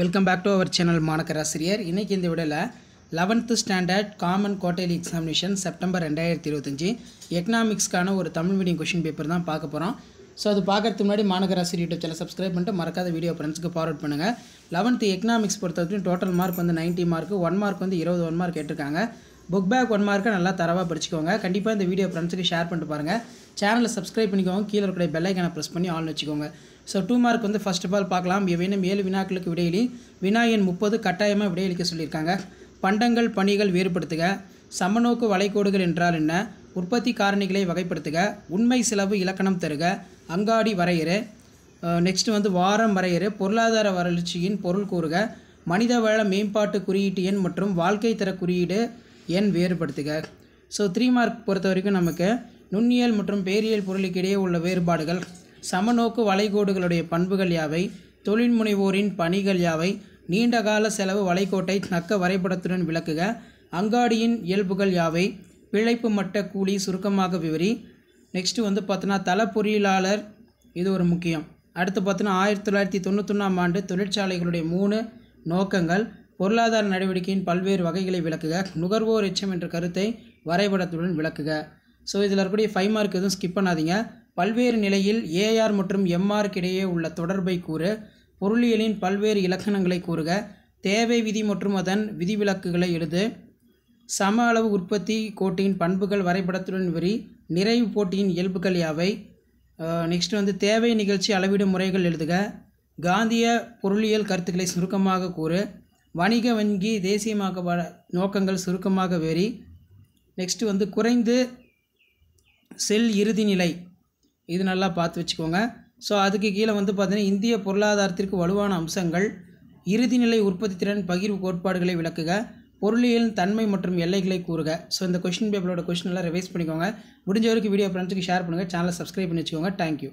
Welcome back to our channel Manakkar Asiriyar. இன்றைக்கி இந்த வீடியோவில் 11th standard common quarterly examination September 2025 எக்கனாமிக்ஸ்க்கான ஒரு தமிழ் மீடியம் கொஷின் பேப்பர் தான் பார்க்க போகிறோம். ஸோ அது பார்க்கறதுக்கு முன்னாடி மாணக்கர் ஆசிரியர் யூடியூப் சேனல் சப்ஸ்கிரைப் பண்ணிட்டு மறக்காத வீடியோ ஃப்ரெண்ட்ஸுக்கு ஃபார்வர்ட் பண்ணுங்கள். 11th எக்கனாமிக்ஸ் பொறுத்தவரைக்கும் டோட்டல் மார்க் வந்து 90 மார்க், 1 மார்க் வந்து 21 மார்க் கேட்டிருக்காங்க. புக் பேக் 1 மார்க்கை நல்லா தரவாக படிச்சுக்கோங்க. கண்டிப்பாக இந்த வீடியோ ஃப்ரெண்ட்ஸுக்கு ஷேர் பண்ணிட்டு பாருங்கள். சேனலை சப்ஸ்கிரைப் பண்ணிக்கோங்க. கீழே இருக்கிற பெல் ஐக்கானை ப்ரெஸ் பண்ணி ஆன் வச்சுக்கோங்க. ஸோ 2 மார்க் வந்து ஃபர்ஸ்ட் ஆஃப் ஆல் பார்க்கலாம். ஏவேனும் 7 வினாக்களுக்கு விடையிலி வினா எண் 30 கட்டாயமாக விடையளிக்க சொல்லியிருக்காங்க. பண்டங்கள் பணிகள் வேறுபடுத்துக, சமநோக்கு வளைகோடுகள் என்றால் என்ன, உற்பத்தி காரணிகளை வகைப்படுத்துக, உண்மை செலவு இலக்கணம் தருக, அங்காடி வரையறு, நெக்ஸ்ட் வந்து வாரம் வரையறு, பொருளாதார வளர்ச்சியின் பொருள் கூறுக, மனிதவள மேம்பாட்டு குறியீட்டு எண் மற்றும் வாழ்க்கை தர குறியீடு எண் வேறுபடுத்துக. ஸோ 3 மார்க் பொறுத்த வரைக்கும் நமக்கு நுண்ணியல் மற்றும் பேரியல் பொருளுக்கு இடையே உள்ள வேறுபாடுகள், சமநோக்கு வளைகோடுகளுடைய பண்புகள் யாவை, தொழில் முனைவோரின் பணிகள் யாவை, நீண்டகால செலவு வளைகோட்டை தக்க வரைபடத்துடன் விளக்குக, அங்காடியின் இயல்புகள் யாவை, பிழைப்பு மட்ட கூலி சுருக்கமாக விவரி. நெக்ஸ்ட்டு வந்து பார்த்தோன்னா தள பொறியியலாளர், இது ஒரு முக்கியம். அடுத்து பார்த்தோன்னா 1991ஆம் ஆண்டு தொழிற்சாலைகளுடைய 3 நோக்கங்கள், பொருளாதார நடவடிக்கையின் பல்வேறு வகைகளை விளக்குக, நுகர்வோர் எச்சம் என்ற கருத்தை வரைபடத்துடன் விளக்குக. ஸோ இதில் இருக்கக்கூடிய 5 மார்க் எதுவும் ஸ்கிப் பண்ணாதீங்க. பல்வேறு நிலையில் ஏஆர் மற்றும் எம்ஆருக்கு இடையே உள்ள தொடர்பை கூறு, பொருளியலின் பல்வேறு இலக்கணங்களை கூறுக, தேவை விதி மற்றும் அதன் விதிவிலக்குகளை எழுது, சம அளவு உற்பத்தி கோட்டியின் பண்புகள் வரைபடத்துடன் விவரி, நிறைவு போட்டியின் இயல்புகள் யாவை, நெக்ஸ்ட் வந்து தேவை நிகழ்ச்சி அளவீடு முறைகள் எழுதுக, காந்திய பொருளியல் கருத்துக்களை சுருக்கமாக கூறு, வணிக வங்கி தேசியமாக நோக்கங்கள் சுருக்கமாக விவரி. நெக்ஸ்ட்டு வந்து குறைந்து செல் இறுதி நிலை, இது நல்லா பார்த்து வச்சுக்கோங்க. ஸோ அதுக்கு கீழே வந்து பார்த்தீங்கன்னா இந்திய பொருளாதாரத்திற்கு வலுவான அம்சங்கள், இறுதிநிலை உற்பத்தி திறன் பகிர்வு கோட்பாடுகளை விளக்குக, பொருளியல் தன்மை மற்றும் எல்லைகளை கூறுக. ஸோ இந்த கொஷின் பேப்பரோட கொஷின் எல்லாம் ரிவைஸ் பண்ணிக்கோங்க. முடிஞ்ச வரைக்கும் வீடியோ ஃப்ரெண்ட்ஸுக்கு ஷேர் பண்ணுங்கள். சேனலை சப்ஸ்கிரைப் பண்ணி வச்சுக்கோங்க. தேங்க்யூ.